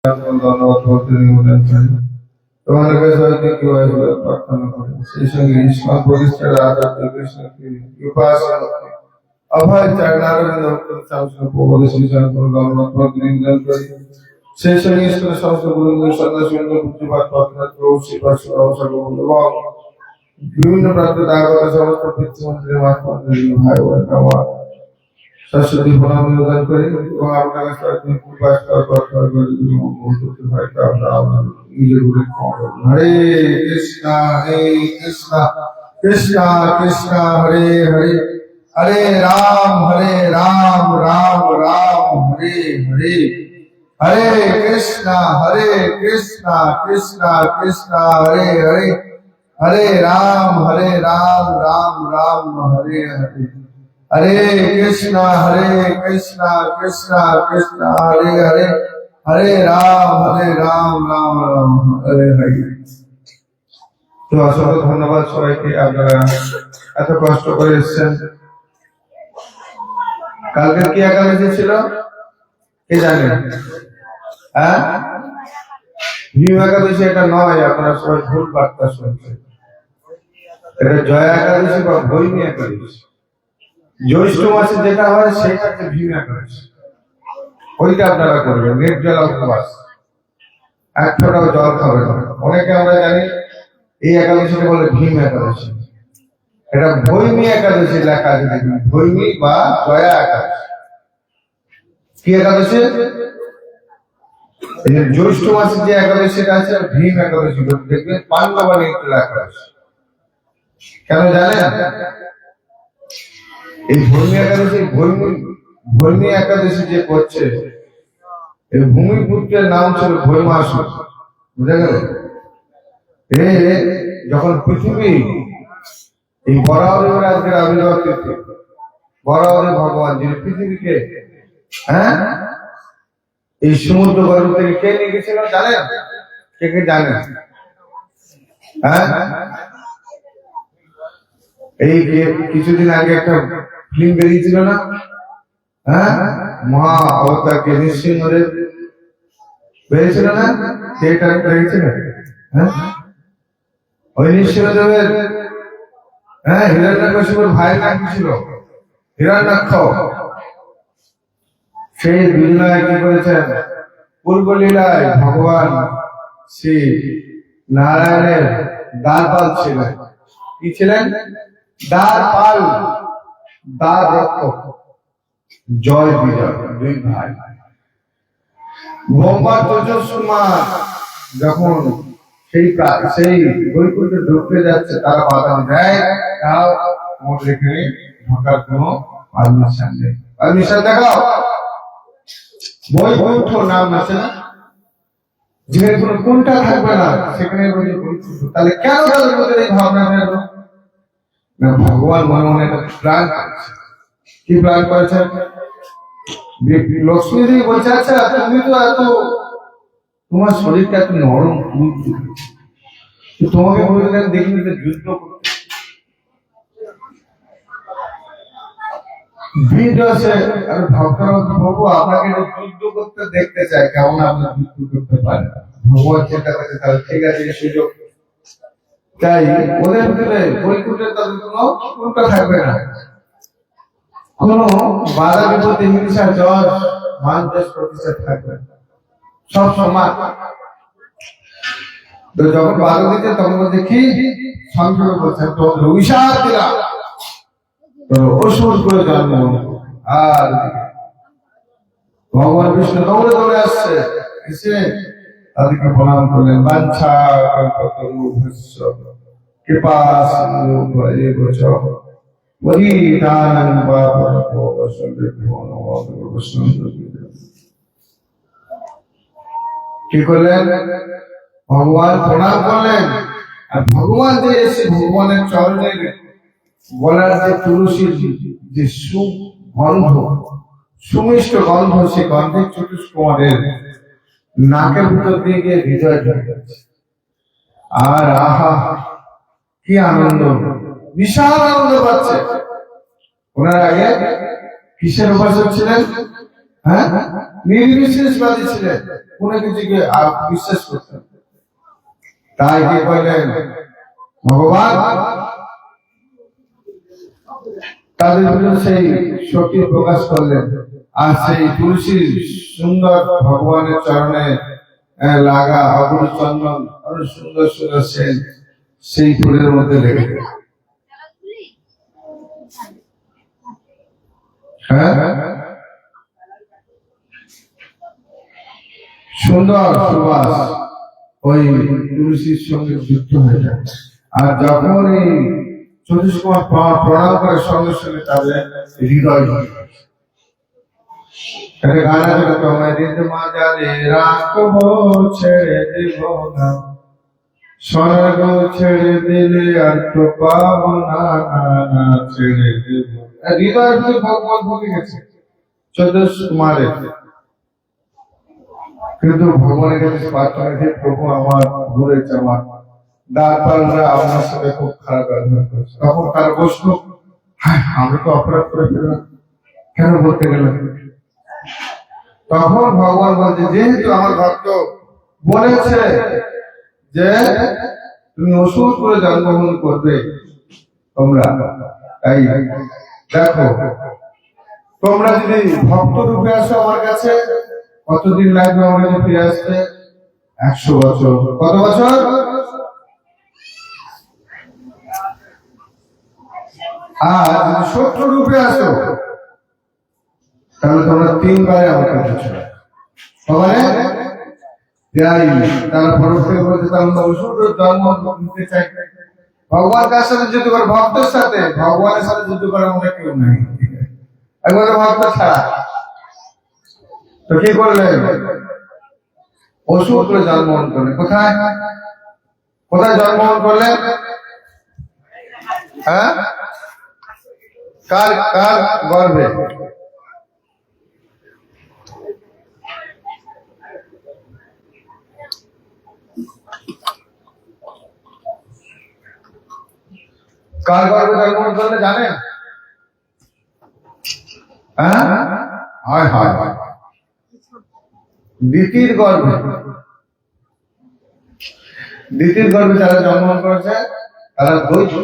ধন্যবাদ বলতে নিবেদন করি। তোমাদের কাছে হয়তো কেউ আসবে প্রার্থনা করে সেই সঙ্গে ইস্কন প্রতিষ্ঠার আচার্য কৃষ্ণকে কৃপা অভয় চরণারবিন্দ উপদেশ ধন্যবাদ বলতে নিবেদন করি। সেই সঙ্গে ইস্কনের সমস্ত গুরুগুলো সন্ন্যাসীবৃন্দ পূজ্যপাঠ প্রার্থনা প্রভু শ্রীপাদ এবং বিভিন্ন প্রান্তে আগত সমস্ত পিতৃমন্ত্রী মাতৃ ভাই বোন আমার সরস্বতী প্রণাম নিবেদন করি এবং আপনার কাছে কৃপা প্রার্থনা করি হয়তো আমরা নিজের উপরে ক্ষমা করব। হরে কৃষ্ণ কৃষ্ণ কৃষ্ণ হরে হরে হরে রাম রাম রাম হরে হরে হরে কৃষ্ণ কৃষ্ণ কৃষ্ণ হরে হরে হরে রাম রাম হরে হরে হরে কৃষ্ণ কৃষ্ণ কৃষ্ণ হরে হরে হরে রাম রাম হরে হরে। তো অসংখ্য ধন্যবাদ সবাইকে, আপনারা এত কষ্ট করে এসেছেন। কালকে কি একাদশী ছিল কে জানে? হ্যাঁ, ভীম একাদশী এটা নয়, আপনারা সবাই ভুল বার্তা শুনছেন। এটা জয়া একাদশী বা ভৈমী একাদশী। জ্যৈষ্ঠ মাসে যেটা হয় সেটা হচ্ছে ভীম একাদশী, ওইটা আপনারা করবেন। নির্জলা উপবাস, এক ফোঁটাও জল খাবেন না। অনেকে আমরা জানি এই একাদশীকে বলে ভীম একাদশী, এটা ভৈমী একাদশী লেখা আছে দেখবেন, ভৈমী বা জয়া একাদশী। কি একাদশী? জ্যৈষ্ঠ মাসে যে একাদশীটা আছে ভীম একাদশী দেখবেন, পাণ্ডবাণী লেখা আছে। কেন জানেন? এই ভৈমী একাদশী ভৈমী একাদশী যে করছে, এই ভূমিপুত্রের নাম ছিল ভৈমাসুর, বুঝা গেল? যখন পৃথিবী এই বরাহদেবের আজকের আবির্ভাব তিথি, বরাহদেব ভগবান যিনি পৃথিবীকে এই সমুদ্র গর্ভ থেকে কে নিয়ে গেছিল জানেন? কে কে জানেন? এই কিছুদিন আগে একটা ফিল্ম বেরিয়েছিল না, মহা অবতার কে নৃসিংহদেব বেরিয়েছিল না, সেটা বেরিয়েছিল। ওই নৃসিংহদেবের হিরণ্যকশিপুর ভাইয়ের নাম কি ছিল? হিরণ্যাক্ষ। সেই দুজনায় কি করেছেন? পূর্ব লীলায় ভগবান শ্রী নারায়ণের দ্বারপাল ছিলেন। কি ছিলেন? দ্বারপাল, দ্বার রক্ষক, জয় বিজয়, দুই ভাই। ব্রহ্মার তেজস কুমার যখন সেই বৈকুণ্ঠে ঢুকতে যাচ্ছে, তারা বাধা দেয়, তাও আমাদের এখানে ঢোকার কোন পারমিশন নেই। পারমিশন দেখাও। বৈকুণ্ঠ নাম আছে না, যেখানে কোনো কোনটা থাকবে না, সেখানে বৈকুণ্ঠ। তাহলে কেন তাদের মধ্যে এই ভাবনা এলো? না, ভগবান মনে মনে প্ল্যান করেছে। কি প্ল্যান করেছেন? লক্ষ্মী দেবী বলছে, আচ্ছা তুমি তো এত, তোমার শরীরটা এত নরম, তোমাকে বললেন দেখি যুদ্ধ করতে। প্রভু আপনাকে যুদ্ধ করতে দেখতে চাই, কেমন আপনি যুদ্ধ করতে পারেন। ভগবান চিন্তা করছে, তাহলে ঠিক আছে, সুযোগ। তাই ওদের ভিতরে বৈকুণ্ঠে তাদের কোনো কোনটা থাকবে না, কোন বাধা বিপত্তি হিংসা জ্বর মান দেশ প্রতিষ্ঠা থাকবে, সব সমান। তো যখন বাধা দিচ্ছে তখন বলছে কি সংক্ষেপে বলছেন, তো অভিশাপ দিলাম, অসুর করে জন্ম। আর ভগবান বিষ্ণু দৌড়ে দৌড়ে আসছে, এসে তাদেরকে প্রণাম করলেন। বাঞ্ছা কৃপা কি করলেন? ভগবান প্রণাম করলেন। আর ভগবান যে এসে ভগবানের চরণের গলার যে তুলসীর যে সুগন্ধ, সুমিষ্ট গন্ধ, সে গন্ধের চতুষ কুমারের নাকের ভিতর দিয়ে গিয়ে হৃদয় ঢুকে যাচ্ছে। আর আহা কি আনন্দ, বিশাল আনন্দ পাচ্ছে। ওনার আগে কিসের উপাসক ছিলেন? হ্যাঁ, নির্বিশেষবাদী ছিলেন, কোনো কিছুকে বিশ্বাস করতেন। তাই কি করলেন ভগবান তাদের ভিতরে সেই শক্তি প্রকাশ করলেন, আর সেই তুলসীর সুন্দর ভগবানের চরণে লাগা অপূর্ব চন্দন আরো সুন্দর সুন্দর সেন সেই ফুলের মধ্যে লেগে গেল। হ্যাঁ, সুন্দর সুবাস ওই তুলসীর সঙ্গে যুক্ত হয়ে যায়। আর যখন এই 24 কুমার প্রণাম করার সঙ্গে সঙ্গে তাদের হৃদয় একটা গান আছে, তোমায় হৃদ মাঝারে রাখবো ছেড়ে দেব না, স্বর্গ ছেড়ে দিলে আর তো পাবো না, ছেড়ে দেব। হৃদয়ের প্রতি ভগবান ভুলে গেছে 24 কুমারে, কিন্তু ভগবানের কাছে প্রার্থনা যে প্রভু আমার ঘুরেছে, আমার ডাক্তাররা আপনার সাথে খুব খারাপ ব্যবহার করছে। তখন তার প্রশ্ন, হ্যাঁ আমরা তো অপরাধ করে ফেললাম, কেন বলতে গেলাম? তখন ভগবান বলছে, যেহেতু আমার ভক্ত বলেছে যে তুমি অসুর করে জন্মগ্রহণ করবে, তোমরা তাই দেখো, তোমরা যদি ভক্ত রূপে আসো আমার কাছে, কতদিন লাগবে আমার কাছে ফিরে আসতে? 100 বছর। কত বছর? আর যদি শত্রু রূপে আসো, তাহলে তোমরা 3 বারে আমার কাছে চলে। তারা পরস্পর বলছে আমরা অসুর জন্ম নিতে চাই। ভগবান কার সাথে যুদ্ধ করে? ভক্তের সাথে। ভগবানের সাথে যুদ্ধ করার মধ্যে কেউ নাই, একমাত্র ভক্ত ছাড়া। তো কি করলেন? অসুর করে জন্মগ্রহণ করলেন। কোথায় কোথায় জন্মগ্রহণ করলেন? হ্যাঁ, কার কার গর্ভে? কার গর্ভে জন্মগ্রহণ করলে জানেন? হ্যাঁ, হয় হয় হয়, দিতির গর্ভে। দিতির গর্ভে যারা জন্মগ্রহণ করেছে তারা দ্বৈত,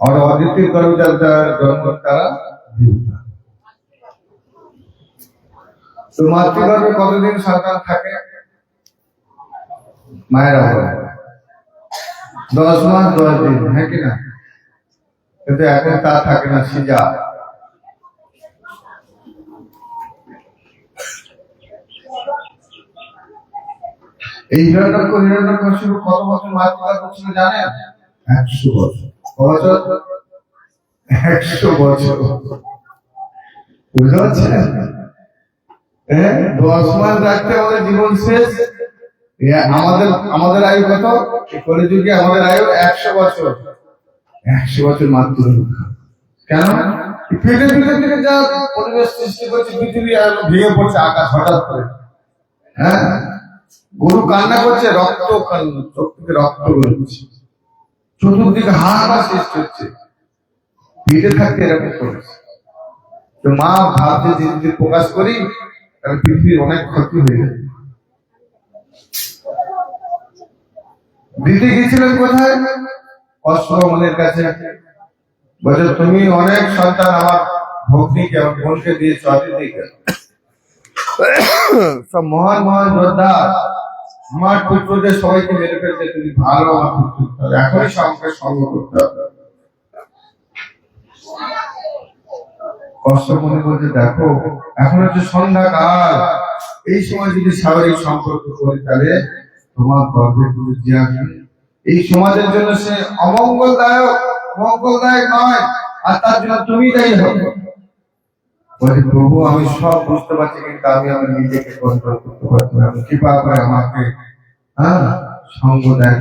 আর অদিতির গর্ভে যারা জন্ম তারা দেবতা। তো মাতৃগর্ভে কতদিন সন্তান থাকে? মায়েরা বলে 10 মাস 10 দিন, হ্যাঁ কিনা? কিন্তু এখন তা থাকে না, সিজা। এই হিরণ্যকশিপু কত বছর মাতৃগর্ভে ছিল জানেন? 100 বছর। কত বছর? 100 বছর। বুঝতে পারছেন? 10 মাস রাখতে আমাদের জীবন শেষ। আমাদের আমাদের আয়ু কত? কলিযুগে আমাদের আয়ু 100 বছর। 100 বছর মাত্র। কেন? পৃথিবী থেকে যা পরিবেশ সৃষ্টি করছে, পৃথিবী ভেঙে পড়ছে আকাশ হঠাৎ করে। হ্যাঁ, গরু কান্না করছে, রক্ত চোখ থেকে রক্ত বেরোচ্ছে, চতুর্দিকে হাহাকার সৃষ্টি হচ্ছে, ভিড়ে থাকতে এরকম করেছে। তো মা ভাবছে যে যদি প্রকাশ করি তাহলে পৃথিবীর অনেক ক্ষতি হয়ে যাবে। দিদি গিয়েছিলেন কোথায়? অশ্বমনের কাছে। বলছে তুমি অনেক সন্তান আমার ভগ্নিকে, আমার বোনকে দিয়েছ, অদিতিকে, সব মহান মহান যোদ্ধা, আমার পুত্রদের সবাইকে মেরে ফেলতে, তুমি ভালো আমার পুত্র, এখনই সঙ্গে সঙ্গ করতে হবে। কষ্ট মনে বলছে, দেখো এখন হচ্ছে সন্ধ্যাকাল, এই সময় যদি স্বাভাবিক সম্পর্ক করি তাহলে তোমার গর্ভে বুদ্ধি আসবে। এই সমাজের জন্য সে অমঙ্গলদায়ক, মঙ্গলদায়ক নয়, আর তার জন্য তুমি দায়ী হবে। বলে প্রভু আমি সব বুঝতে পারছি, কিন্তু আমি আমার নিজেকে কন্ট্রোল করতে পারছি না, কৃপা করে আমাকে সঙ্গ দেন।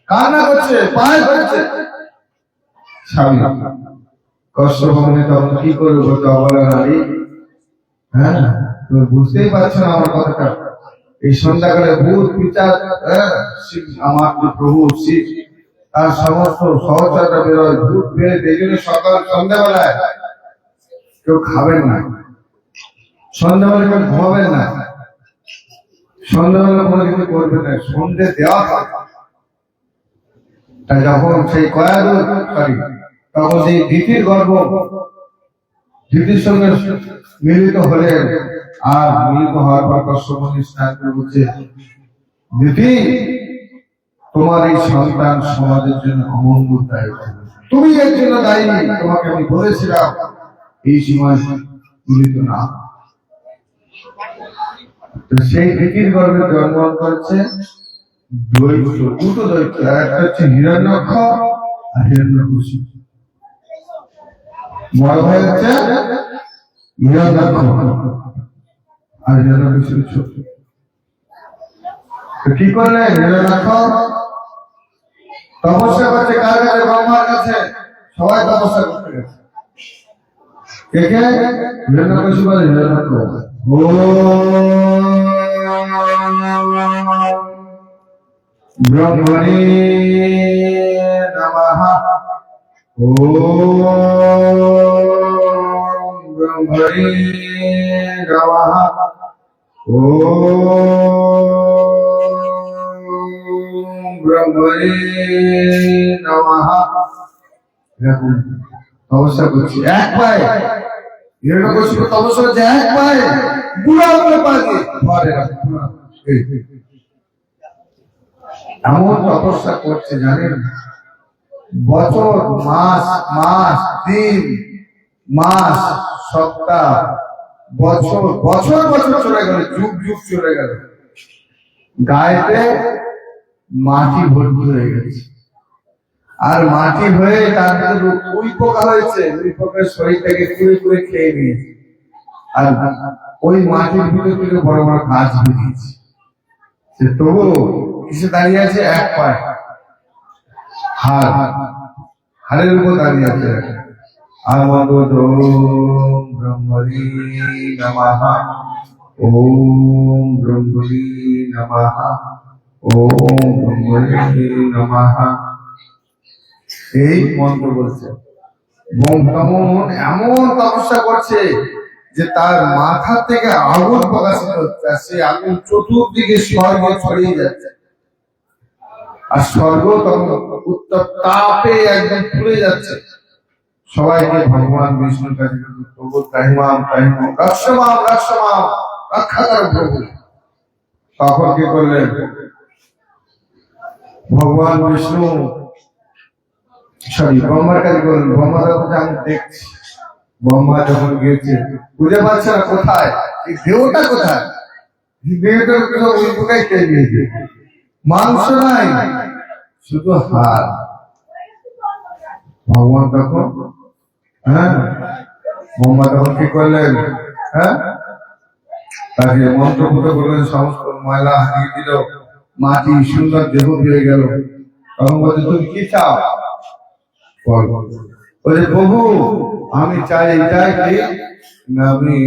কান্না করছে, পায়ে ধরেছে স্বামী। কষ্ট হবে তখন কি করবো? বলতে অবলা নারী, হ্যাঁ তুমি বুঝতেই পারছো না আমার কথাটা। এই সন্ধ্যাকালে ভূত পিচার, আমার যে প্রভু শিব তার সমস্ত সহচররা বেরোয়, ভূত বেড়ে এই জন্য সকাল সন্ধ্যাবেলায় কেউ খাবেন না। সন্ধ্যাবেলা কেউ ঘুমাবেন না, সন্ধ্যাবেলা কোনো কিছু করবেন না, সন্ধ্যে দেওয়া থাকে। যখন সেই তখন সেই দিতির গর্ভ দিদির সঙ্গে মিলিত হলে, আর মিলিত হওয়ার পর কশ্যপমুনি স্নান করে বলছে, দিদি তোমার এই সন্তান সমাজের জন্য অমঙ্গল দায়ী, তুমি এর জন্য দায়ী, তোমাকে আমি বলেছিলাম এই সময় মিলিত না। সেই দিদির গর্ভে জন্মগ্রহণ করেছে দৈত্য, দুটো দৈত্য, একটা হচ্ছে হিরণ্যাক্ষ আর হিরণ্যকশিপু। বড় ভাই হচ্ছে হিরণ্যাক্ষ আর হিরণ্যকশিপু ছোট। কি করলে হিরণ্যাক্ষ তপস্যা করছে কার কাছে? ব্রহ্মার কাছে। সবাই তপস্যা করতে গেছে। কে কে? হিরণ্যকশিপু আর হিরণ্যাক্ষ। ব্রহ্মণি নমঃ। ওম ব্রহ্মণি নমঃ। ওম ব্রহ্মণি নমঃ। দেখুন তপস্যা করছি এক পায়ে, হিরণ্যকশিপু তপস্যা করছে এক পায়ে, বুড়া বলে পায়ে ধরে এমন তপস্যা করছে জানেন, বছর মাস, মাস দিন, মাস সপ্তাহ, বছর বছর বছর চলে গেল, যুগ যুগ চলে গেল, গায়েতে মাটি ভর্তি হয়ে গেছে। আর মাটি হয়ে তার ভিতরে উই পোকা হয়েছে, উই পোকার শরীরটাকে কুড়ে কুড়ে খেয়ে নিয়েছে। আর ওই মাটির ভিতরে থেকে বড় বড় গাছ বেরিয়েছে। সে তবু কিসে দাঁড়িয়ে আছে? এক পায়ে, হাড়ের উপর দাঁড়িয়ে আছে। আর ওম ব্রহ্মণি নমঃ। ওম ব্রহ্মণি নমঃ। ওম ব্রহ্মণি নমঃ। এই মন্ত্র বলছে। এমন তপস্যা করছে যে তার মাথা থেকে আগুন প্রকাশিত হচ্ছে, সেই আগুন চতুর্দিকে স্বর্গে ছড়িয়ে যাচ্ছে। আর স্বর্গ তখন উত্তর তাপে একদম পুড়ে যাচ্ছে। সবাইকে ভগবান বিষ্ণুর কাছে প্রভু ত্রাহিমাম ত্রাহিমাম রক্ষমাম রক্ষমাম, রক্ষা করো প্রভু। তখন কি করলেন ভগবান বিষ্ণু? ব্রহ্মার কাছে বললেন। ব্রহ্মা যখন আমি দেখছি, ব্রহ্মা যখন গিয়েছে বুঝে পাচ্ছে না কোথায় এই দেহটা, কোথায় দেহটার কোথাও ওই পোকাই খেয়ে গিয়েছে, মাংস নাই, শুধু হাড়। ভগবান তখন ব্রহ্মা তখন কি করলেন? তাকে মন্ত্রপুত করলেন, সমস্ত ময়লা হারিয়ে দিল, মাটি সুন্দর দেহ পেয়ে গেল। তখন বলছে তুমি কি চাও? বলে প্রভু আমি চাই এটাই কি আমি,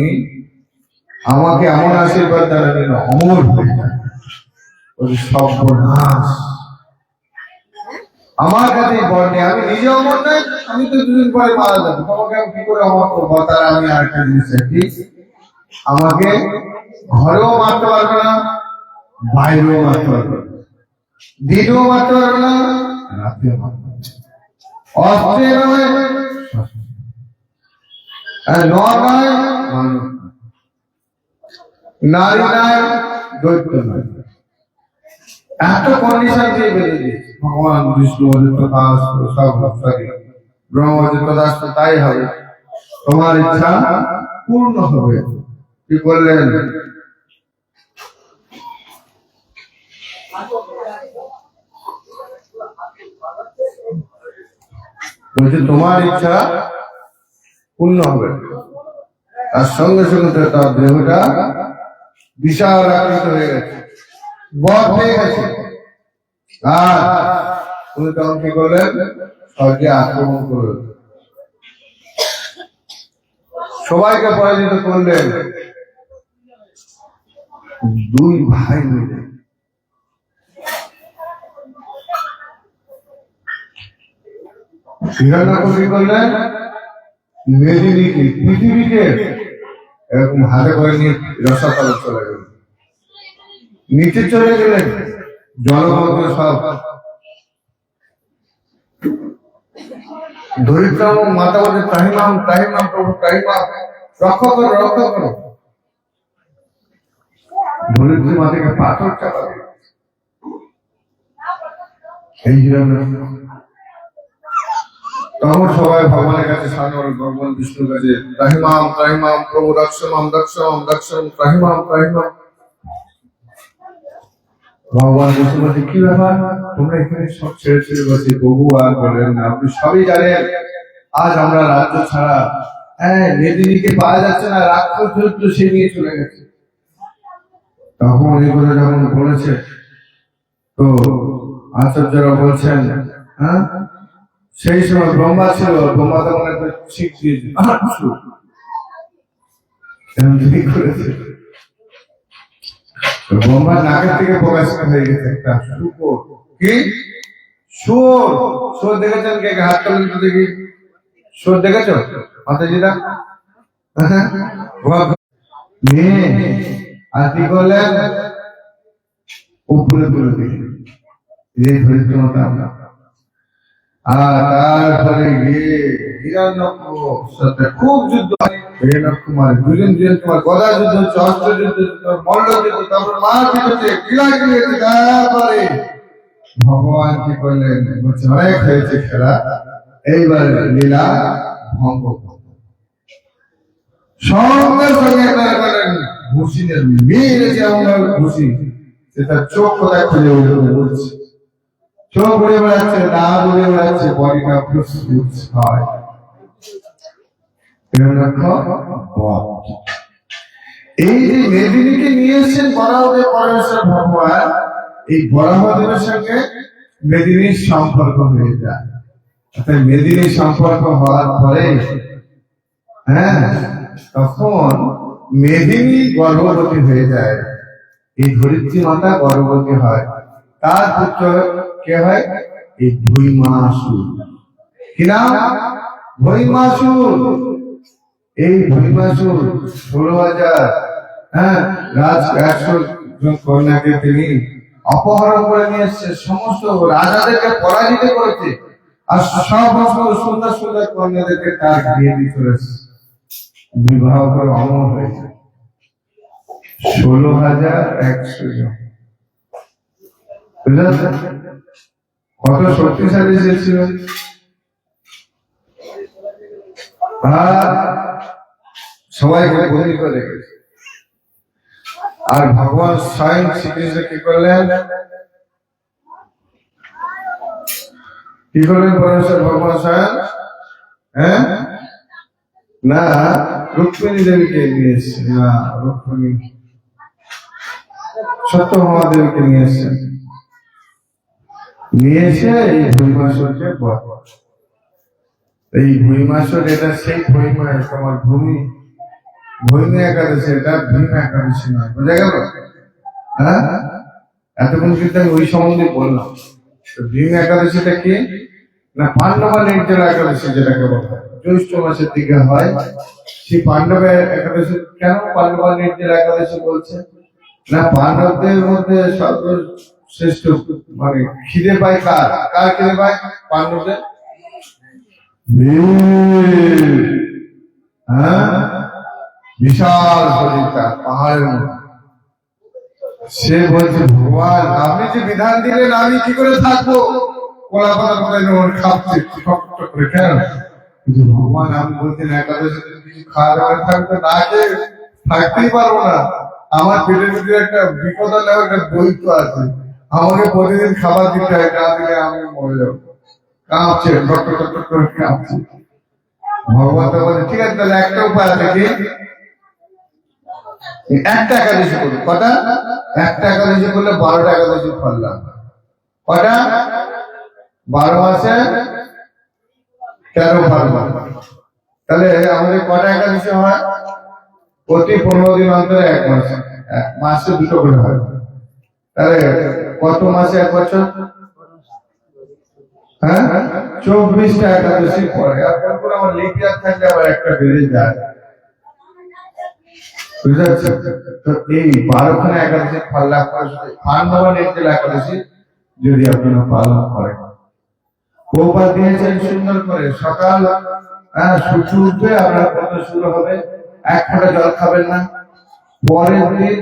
আমাকে এমন আশীর্বাদ দেন আমি অমর হয়ে যায়। সর্বনাশ, আমার কাছে বর নেই, আমি নিজে অমর নাই, আমি তো দুদিন পরে মারা যাবো, তোমাকে আমি কি করে অমর করবো? তার আমি আরেকটা জিনিস কি, আমাকে ঘরেও মারতে পারবে না, বাইরেও মারতে পারবে না, দিনেও মারতে পারবে না, রাতেও মারতে পারবে না, অস্ত্রে নয়, নয়, নারী নয়, দৈত্য নয়। এত কন্ডিশন দিয়ে বেঁধে দিয়েছে ভগবান বিষ্ণু। ব্রহ্মদাস তাই হবে, তোমার ইচ্ছা পূর্ণ হবে। কি বললেন? বলছে তোমার ইচ্ছা পূর্ণ হবে। তার সঙ্গে সঙ্গে তার দেহটা বিশাল আকৃত হয়ে গেছে, বধ হয়ে গেছে। আর তুমি তখন কি করলেন? স্বর্গে আক্রমণ করলেন, সবাইকে পরাজিত করলেন। দুই ভাই মিলে হিরণ্যকশিপু কি করলেন? মেদিনীকে, পৃথিবীকে এরকম হাতে করে নিয়ে রসাতলে চলে গেল, নিচে চলে গেলেন, জলমগ্ন সব। ধরিত্রাম মাতা বলে ত্রাহিমাম ত্রাহিমাম প্রভু ত্রাহিমাম, রক্ষা করো রক্ষা করো। ধরিত্রী মাতাকে পাথর চাপা দিল। এই তখন সবাই ভগবানের কাছে সামনে, ভগবান বিষ্ণুর কাছে ত্রাহিমাম ত্রাহিমাম প্রভু রক্ষমাম রক্ষমাম রক্ষম ত্রাহিমাম ত্রাহিমাম। ভগবান বিষ্ণু বলছে কি ব্যাপার, তোমরা এখানে সব ছেড়ে ছেড়ে বসে, প্রভু আর বলেন না, আপনি সবই জানেন আজ আমরা রাজ্য ছাড়া, হ্যাঁ মেদিনীকে পাওয়া যাচ্ছে না, রাক্ষস যুদ্ধ সে নিয়ে চলে গেছে। তখন এই কথা যখন বলেছে, তো আচার্যরা বলছেন, হ্যাঁ সেই সময় ব্রহ্মা ছিল, ব্রহ্মা তখন একটা শিখ দিয়েছে, করেছে ব্রহ্মার নাকের থেকে প্রকাশিত হয়ে গেছে একটা শুকর। কি শুয়োর? শুয়োর দেখেছেন কে? হাত তালেন তো দেখি, শুয়োর দেখেছ মাতাজিরা? মেয়ে আর কি করলেন, উপরে তুলে দিলেন, এই ধরিত্র মাতা। আর তারপরে গিয়ে হিরণ্যকশিপুর সাথে খুব যুদ্ধ, হিরণ্যকুমার দুজন দুজন, তোমার গদা যুদ্ধ হচ্ছে, অস্ত্র যুদ্ধ হচ্ছে, মল্ল যুদ্ধ, তারপর মারপিট হচ্ছে, কিলাকিলি হচ্ছে। তারপরে ভগবান কি করলেন, বলছে অনেক হয়েছে খেলা, এইবার লীলা ভঙ্গ। সঙ্গে সঙ্গে ঘুষি মেরে যেমন ঘুষি, সেটা চোখ কোথায় খুলে বলছে, চোখ উড়ে বেড়াচ্ছে, না উড়ে বেড়াচ্ছে, বডিটা ফুসফুস হয়। এই যে মেদিনীকে নিয়ে এসেছেন বরাহদেব পরমেশ্বর ভগবান, এই বরাহদেবের সঙ্গে মেদিনীর সম্পর্ক হয়ে যায়। অর্থাৎ মেদিনীর সম্পর্ক হওয়ার পরে, হ্যাঁ তখন মেদিনী গর্ভবতী হয়ে যায়, এই ধরিত্রী মাতা গর্ভবতী হয়। তার পুত্র কে হয়? এই ভৈমাসুর। কি নাম? ভৈমাসুর। এই ভৈমাসুর 16,000 কন্যাকে তিনি অপহরণ করে নিয়ে এসছে, সমস্ত রাজাদেরকে পরাজিত করেছে, আর সমস্ত সুন্দর সুন্দর কন্যাদেরকে তার বিয়ে দিয়ে চলেছে, বিবাহ করে অমর হয়েছে 16,100 জন। কত শক্তিশালী সে ছিল। সবাইকে বন্দি করে রেখেছে। আর ভগবান স্বয়ং শ্রীকৃষ্ণ কি করলেন? কি করলেন পরমেশ্বর ভগবান স্বয়ং? হ্যাঁ না, রুক্মিণী দেবীকে নিয়ে এসছেন, না রুক্মিণী সত্যভামা দেবীকে নিয়ে এসছেন, নিয়ে এসে এই ভৈমাসুরকে বধ। এই ভৈমাসুর, এটা সেই ভৈমা, তোমার ভূমি ভৈমী একাদশী, এটা ভীম একাদশী নয়, বোঝা গেল? হ্যাঁ এতক্ষণ কিন্তু আমি ওই সম্বন্ধে বললাম। ভীম একাদশীটা কি না, পাণ্ডবা নির্জলা একাদশী যেটাকে বলা হয়, জ্যৈষ্ঠ মাসের দিকে হয়। সেই পাণ্ডবা একাদশী কেন পাণ্ডবা নির্জলা একাদশী বলছে না, পাণ্ডবদের মধ্যে সর্বশ্রেষ্ঠ মানে খিদে পায় কার? কার খিদে পায়? পাণ্ডবদের। হ্যাঁ বিশাল শরীরটা পাহাড়ের মধ্যে। সে বলছে ভগবান আপনি যে বিধান দিলেন আমি কি করে থাকবো, কলা পাতা করে খাচ্ছে করে কেন? কিন্তু ভগবান আমি বলছেন একাদশী কিছু খাওয়া দাওয়া থাকবে না, থাকতেই পারবো না, আমার পেটের ভিতরে একটা বিপদ একটা দৈত্য আছে, আমাকে প্রতিদিন খাবার দিতে হয়, না দিলে আমি মরে যাবো। কাঁপছে, ডক্টর ডক্টর করে কাঁপছে। ভগবান তো বলে ঠিক আছে, তাহলে একটা উপায় আছে, কি একটা একাদশী করবো। কটা? একটা একাদশী করলে 12টা একাদশী ফললাম। কটা? 12 মাসে 13 ফললাম। তাহলে আমাদের কটা একাদশী হয়? প্রতি 15 দিন অন্তরে এক মাসে, মাসে 2টো করে হয়। তাহলে কত মাসে এক বছর? হ্যাঁ 24টা একাদশী পরে। আর আমার লিপিয়ার থাকলে আবার একটা বেড়ে যায়। বুঝতে পারছেন? তো এই 12খানা একাদশীর ফল লাভ করে পাণ্ডবা নির্জলা একাদশী যদি আপনারা পালন করেন, প্রভুপাদ দিয়েছেন সুন্দর করে সকাল সূর্য উঠবে আপনার ব্রত শুরু হবে, এক ফোঁটা জল খাবেন না। পরের দিন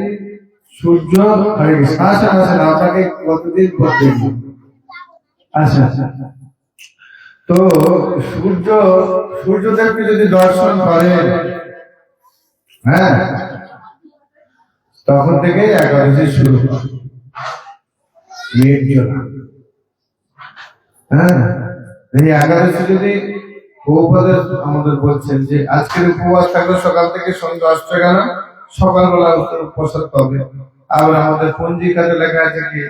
সূর্য আপনাকে কতদিন করতে, আচ্ছা তো সূর্যদেবকে যদি দর্শন করেন, হ্যাঁ, তখন থেকে একাদশী শুরু হয়। হ্যাঁ, এই একাদশী যদি আমাদের বলছেন যে আজকের উপবাস থাকলে সকাল থেকে সন্ধ্যা 8টা গেল, সকালবেলা প্রসাদ পাবে। আবার আমাদের পঞ্জিকাতে লেখা আছে কি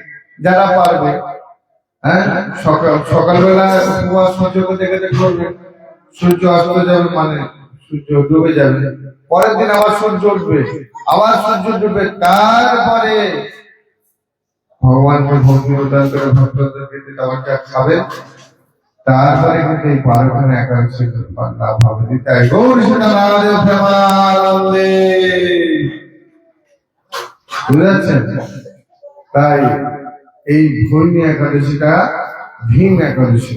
যারা পারবে, হ্যাঁ, সকালবেলা উপবাস সূর্যকে দেখে করবে, সূর্য অস্ত যাবে মানে সূর্য ডুবে যাবে, পরের দিন আবার সূর্য উঠবে, আবার সূর্য ডুবে, তারপরে ভগবানকে ভক্তি প্রদান করে ভক্তদেরকে খাবারটা খাবে, তারপরে কিন্তু এই 12খানা একাদশী লাভ হবে। তাই গৌর সীতারামের প্রেমানন্দে, বুঝতে পারছেন? তাই এই ভৈনী একাদশীটা ভীম একাদশী।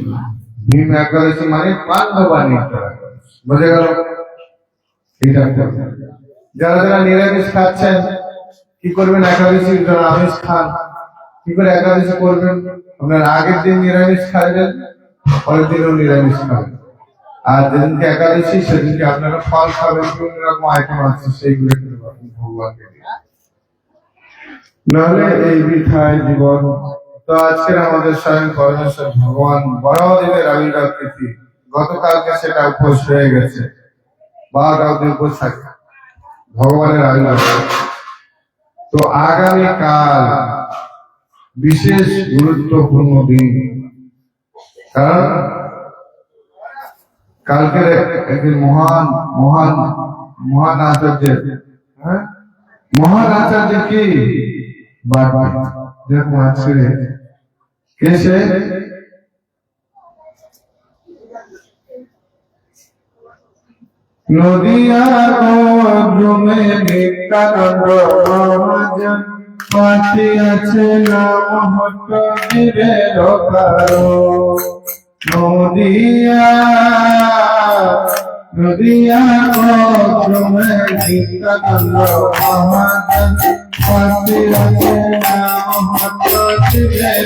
ভীম একাদশী মানে পাণ্ডবা নির্জলা একাদশী, বোঝা গেল? এটা যারা যারা নিরামিষ খাচ্ছেন কি করবেন? একাদশী যারা আমিষ খান কি করে একাদশী করবেন? আপনার আগের দিন নিরামিষ খাবেন, পরের দিনও নিরামিষ খাবেন, আর যেদিনকে একাদশী সেদিনকে আপনারা ফল খাবেন, বিভিন্ন রকম আইটেম আছে সেইগুলো খেতে পারবেন ভগবানকে দিয়ে, নাহলে এই বৃথায় জীবন। তো আজকের আমাদের স্বয়ং পরমেশ্বর ভগবান বড়দেবের আবির্ভাব তিথি, গতকালকে সেটা উপোস হয়ে গেছে, 12টা অবধি উপোস থাকে ভগবানের আবির্ভাব। তো আগামীকাল বিশেষ গুরুত্বপূর্ণ দিন, কারণ কালকের একদিন মহান মহান মহান আচার্য, হ্যাঁ, মহান আচার্য কি দেখুন আজকে কেসে নদিয়ার গ্রামে নিত্যানন্দ মহাজন পাতি আছে নাম হট্টগিরের কারো। নদিয়া গ্রামে নিত্যানন্দ মহাজন পাতি আছে নাম হট্টগিরের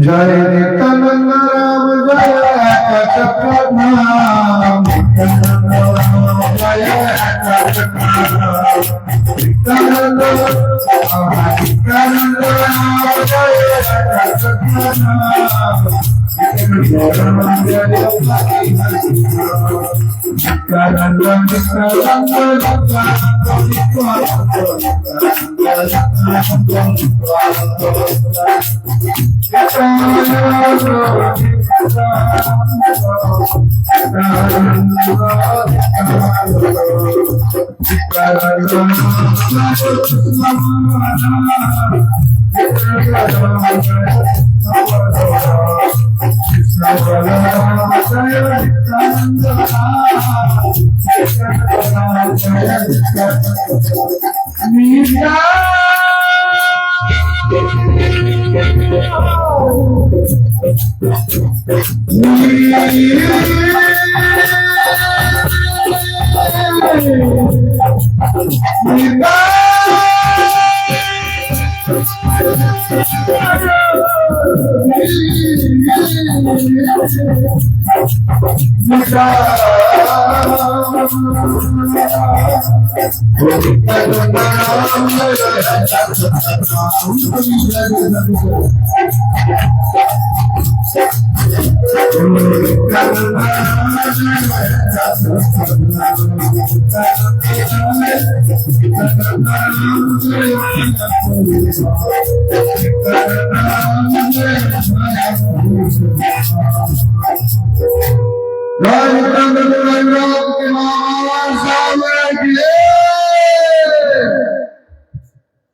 জয় নিত্যানন্দ রাম জয় নাম, নিত্যানন্দ রাম জয় নিত্যানন্দ রাম জয়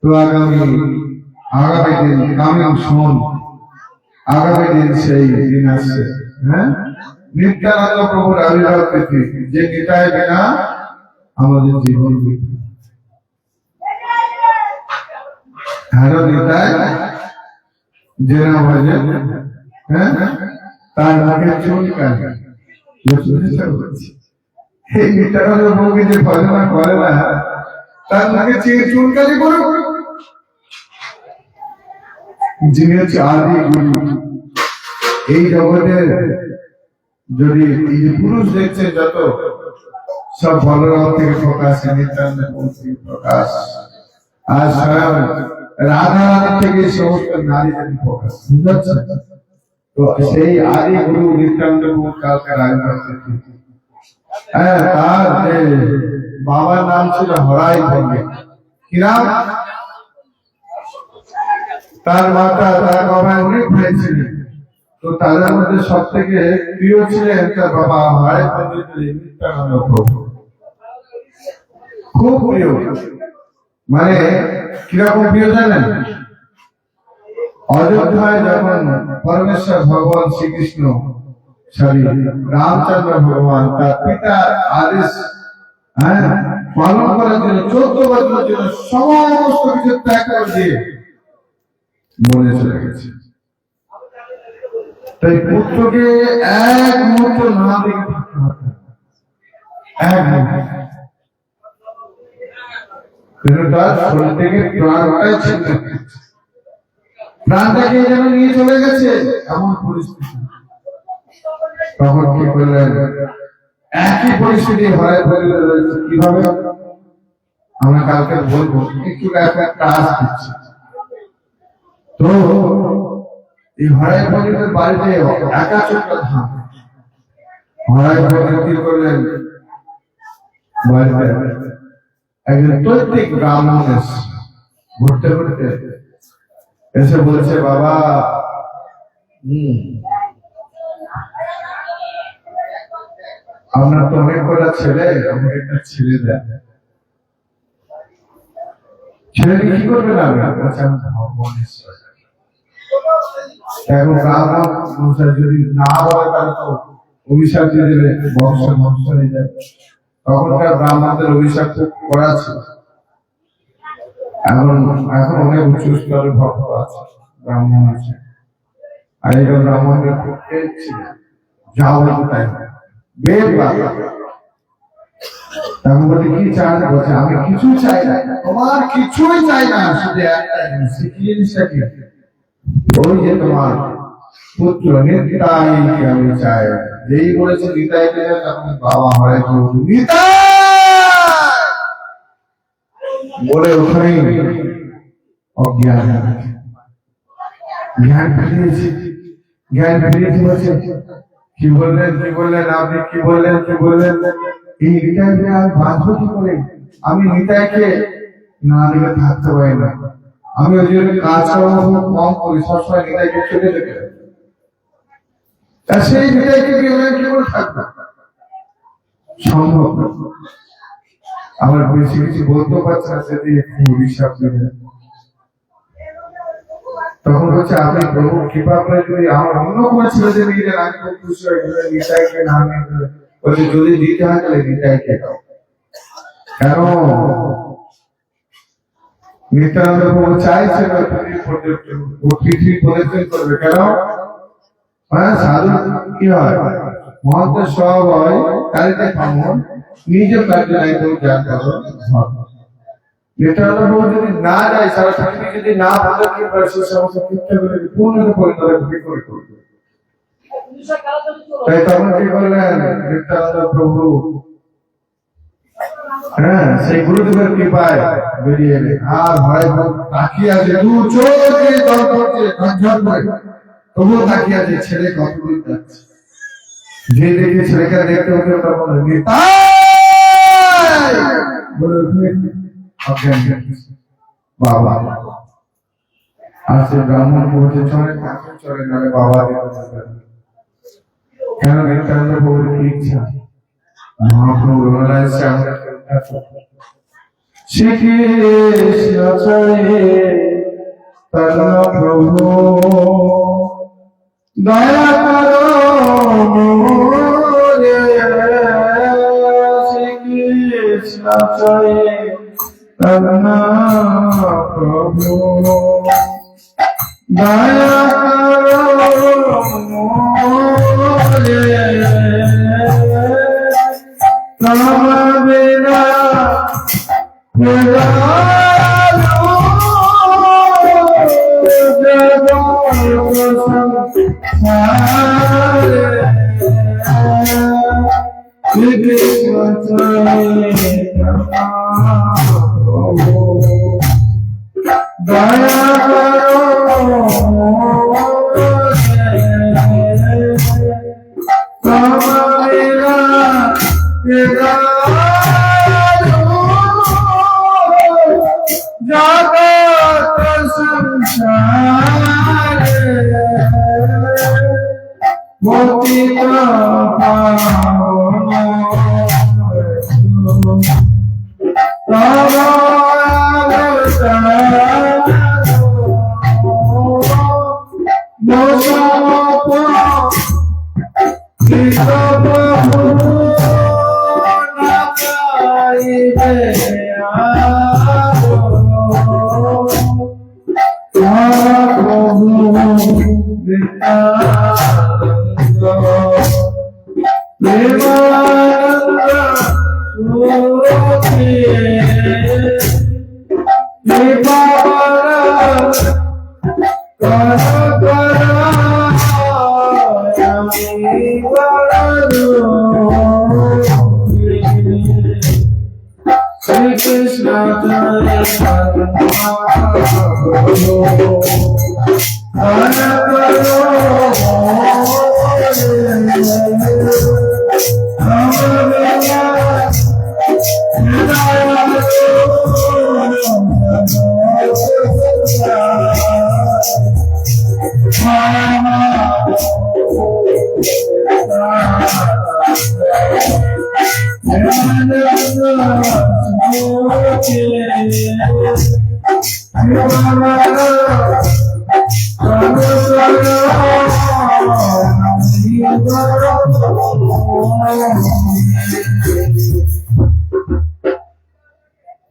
তো আগামী দিন কামিং শুন, আগামী দিন সেই দিন আসছে, হ্যাঁ, নিত্যানন্দ প্রভুর আবির্ভাব তিথি, যে নিতাই বিনা আমাদের জীবন বৃথা। হ্যাঁ, নিতাই যে না ভজে, হ্যাঁ, তার মুখে চুল কাটে। এই নিত্যানন্দ প্রভুকে যে ভজনা করে না, তার মুখে চুল কালি করে। যিনি হচ্ছে আদি গুরু। এই জগতের যদি পুরুষ দেখছে যত, সব বলরাম থেকে প্রকাশ, নিত্যানন্দ থেকে প্রকাশ, আর স্বয়ং রাধা থেকে সমস্ত নারী জাতি প্রকাশ। তো সেই আদি গুরু নিত্যানন্দ কালকে রাজনীতি, হ্যাঁ, তার যে বাবার নাম ছিল হরাই পণ্ডিত। কি নাম? তার মাতা, তার বাবা অনেক ভাই ছিলেন। তো তাদের মধ্যে সব থেকে প্রিয় ছিলেন তার বাবা হরাই পণ্ডিত নিত্যানন্দ প্রভু। খুব প্রিয়, মানে কিরকম প্রিয় জানেন? অযোধ্যায় যখন পরমেশ্বর ভগবান শ্রীকৃষ্ণ, সরি রামচন্দ্র ভগবান তার পিতার আদেশ পালন করার জন্য 14 বছরের জন্য সমস্ত কিছু ত্যাগ করে দিয়ে মনে চলে গেছে। তাই পুত্রকে এক মুহূর্ত না দেখে থাকতে হবে, এক মুহূর্ত। কিন্তু তার শরীর থেকে প্রাণটাই ছিল, প্রাণটাকে যেন নিয়ে চলে গেছে এমন পরিস্থিতি। তখন কি করলেন? একই পরিস্থিতি হরাই পরিবার রয়েছে। কিভাবে আমরা কালকে বলবো, একটু একটা কাজ দিচ্ছি। তো এই হরাই পরিবারের বাড়িতে একা চোখটা ধান, হরাই পরিবার কি করলেন? বাড়িতে একজন প্রত্যেক ব্রাহ্মণ ঘুরতে ঘুরতে এসে বলছে, বাবা আপনার তো অনেক কটা ছেলে, আমাকে একটা ছেলে দেন। ছেলেকে কি করবে না? এখন ব্রাহ্মণ অনুসারে যদি না বলে তাহলে তো অভিশাপ দিয়ে দেবে, বংশ ধ্বংস হয়ে যাবে। তখনকার ব্রাহ্মণদের অভিশাপ খুব করা ছিল। এখন অনেক উঁচু স্তরের ভক্ত আছে, ব্রাহ্মণ আছে, আর এই ব্রাহ্মণদের খুব তেজ ছিল, যা বলতে তাই বেদ বাবা। তখন বলতে কি চাই? বলছে আমি কিছু চাই না, তোমার কিছুই চাই না, শুধু একটা জিনিস। কি জিনিসটা? কি? ওই যে তোমার পুত্র নিতাইকে আমি চাই। যেই বলেছে নিতাইকে, তখন বাবা হয় নিতাই বলে ওখানেই অজ্ঞান, জ্ঞান ফিরিয়েছে, জ্ঞান ফিরিয়েছে। বলছে কি বললেন? আপনি কি বললেন? এই নিতাইকে আমি বাঁচবো কি করে? আমি নিতাইকে না দিলে থাকতে পারি না। আমি ওই জন্য কাজ কর্ম কম করি, সবসময় নিতাইকে চলে যেতে। সেই নিতাইকে কি করে থাকবে? সম্ভব। আমার বেশি কিছু বলতে পারছে না, সেটি একটু অভিশাপ দেবে। তখন হচ্ছে আপনি প্রভু কৃপা করে যদি আমার অন্য কোনো ছেলেদের নিয়ে আমি খুব খুশি হয়ে গেলে নিতাইকে না নিয়ে বলছে, যদি দিতে হয় তাহলে নিতাইকে দাও। কেন? নিত্যানন্দ প্রভু চাইছে পৃথিবী পরিবর্তন করবে। কেন? হ্যাঁ, সাধু কি হয়? মহন্ত সব হয় কারিতে কামন, নিজে কার্য নাই তো জ্ঞান করো। নিত্যানন্দ প্রভু যদি না যায়, সারা পৃথিবী যদি না বলে কি করে, সে সমস্ত কীর্তনগুলো পূর্ণতা পরিণত করে করবে। তাই তখন কি করলেন নিত্যানন্দ প্রভু? হ্যাঁ, সেই গুরুদেবের কৃপায় বেরিয়ে এলে। আর ভাই তাকিয়ে আছে, দু চোখ দিয়ে জল পড়ছে ঝরঝর করে, তবুও তাকিয়ে আছে ছেলে কতদিন যাচ্ছে। যে দেখে ছেলেকে দেখতে হতে তখন বাবা আর সে ব্রাহ্মণ বলছে চলে কাকে চলে নালে বাবা কেন নিত্যানন্দ প্রভুর কি ইচ্ছা মহাপ্রভু শ্রীকৃষ্ণ চলে তন্ন প্রভু দয়া করো মোরে শ্রীকৃষ্ণ চলে তন্ন প্রভু দয়া করো মোরে তব বিনা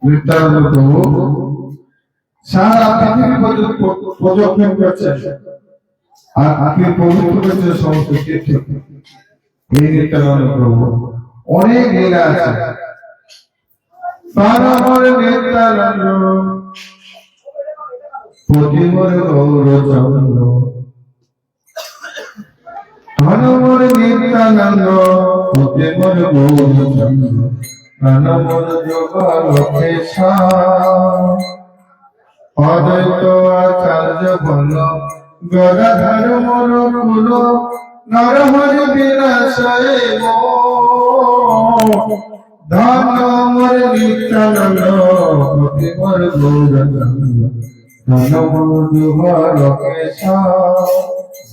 নিত্যানন্দ প্রভু সারা পৃথিবী প্রদক্ষিণ করছেন আর আপনি পবিত্র করছেন সমস্ত তীর্থ। এই নিত্যানন্দ প্রভু অনেক লীলা আছে। তার নিত্যানন্দ প্রতিমর গৌরচন্দ্র ধনমর নিত্যানন্দ প্রতিমর গৌরচন্দ্র ধনমর যোগলোকেশ অদ্বৈত আচার্য বল গদাধর মর কুল নরহরি বিনাশয়ে ধনমর নিত্যানন্দ প্রতিমর গৌরচন্দ্র ধনমর যোগলোকেশ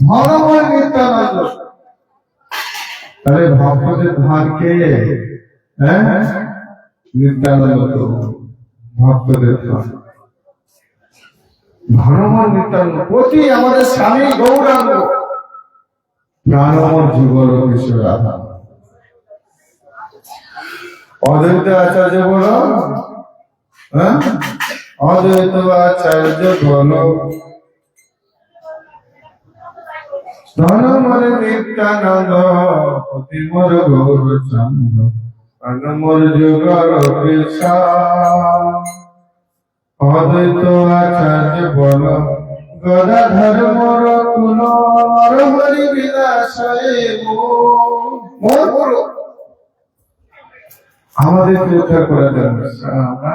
ধনমর নিত্যানন্দ। তাহলে ভক্তদের ধারকে নিত্যানন্দ ভক্তদের ধনমর নিত্যানন্দ প্রতি আমাদের স্বামী গৌরাঙ্গ প্রাণমর যুগল কিশোর রাধা। অদ্বৈত আচার্য বলো অদ্বৈত আচার্য বলো ধনমর নিত্যানন্দ প্রতিমর গৌরচন্দ্র ধনমর যুগল কিশোর অদ্বৈত আচার্য বল গদাধর মর কুল নরহরি বিনাশয়ে মোর আমাদেরকে উদ্ধার করে দেন। আমরা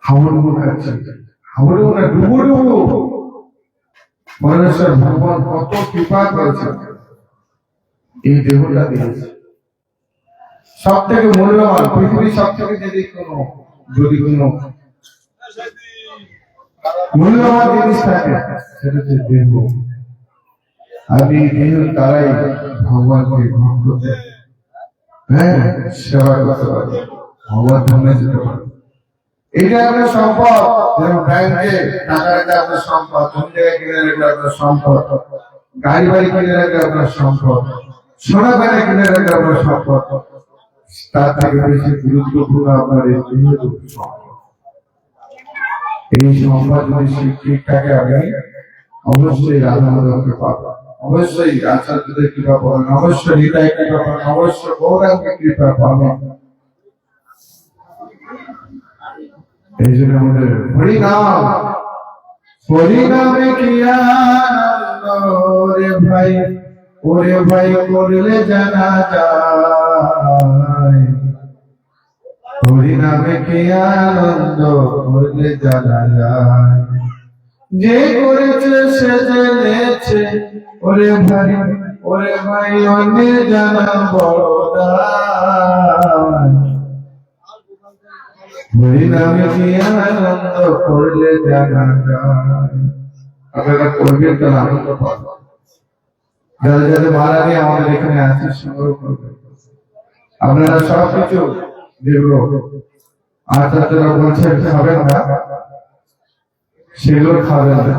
হাবুডুবু খাচ্ছি, হাবুডুবু না ডুবুডুবু। পরমেশ্বর ভগবান কত কৃপা করেছে, এই দেহটা দিয়েছে। সব থেকে মূল্যবান পৃথিবীর সব থেকে যদি কোনো মূল্যবান জিনিস থাকে সেটা হচ্ছে দেহ। আপনি দেহ তারাই ভগবানকে গ্রহণ করতে, হ্যাঁ, সেবা করতে পারে, ভগবান ধামে যেতে পারে। এটা আপনার সম্পদ। যেমন ব্যাংকে টাকা রাখলে আপনার সম্পদ, জমি জায়গায় কিনে রাখলে আপনার সম্পদ, গাড়ি বাড়ি কিনে রাখলে আপনার সম্পদ, সোনা গয়না কিনে রাখলে আপনার সম্পদ। তার থেকে বেশি গুরুত্বপূর্ণ আপনার এই দেহের সম্পদ। এই সম্পদ যদি ঠিক থাকে আপনি অবশ্যই রাধামাধবকে পাবেন, অবশ্যই আচার্যদের কৃপা পাবেন, অবশ্যই হৃদয় কৃপা পাবেন, অবশ্যই গৌরাঙ্গের কৃপা পাবেন। এই জন্য আমাদের হরিনাম, হরিনামে কি আনন্দ রে ভাই, ওরে ভাই করলে জানা যায়। হরিনামে কি আনন্দ করলে জানা যায়। যে করেছে সে জেনেছে, ওরে ভাই অনেক জানা বড় দায়। হরিনামে কি আনন্দ করলে জানা যায়। আপনারা করবেন তাহলে আনন্দ পাবেন। যারা যারা মারা গিয়ে আমাদের এখানে আছে সংগ্রহ করবেন। আপনারা সবকিছু যেগুলো আচার্যরা বলছেন খাবেন না, সেগুলো খাবেন না।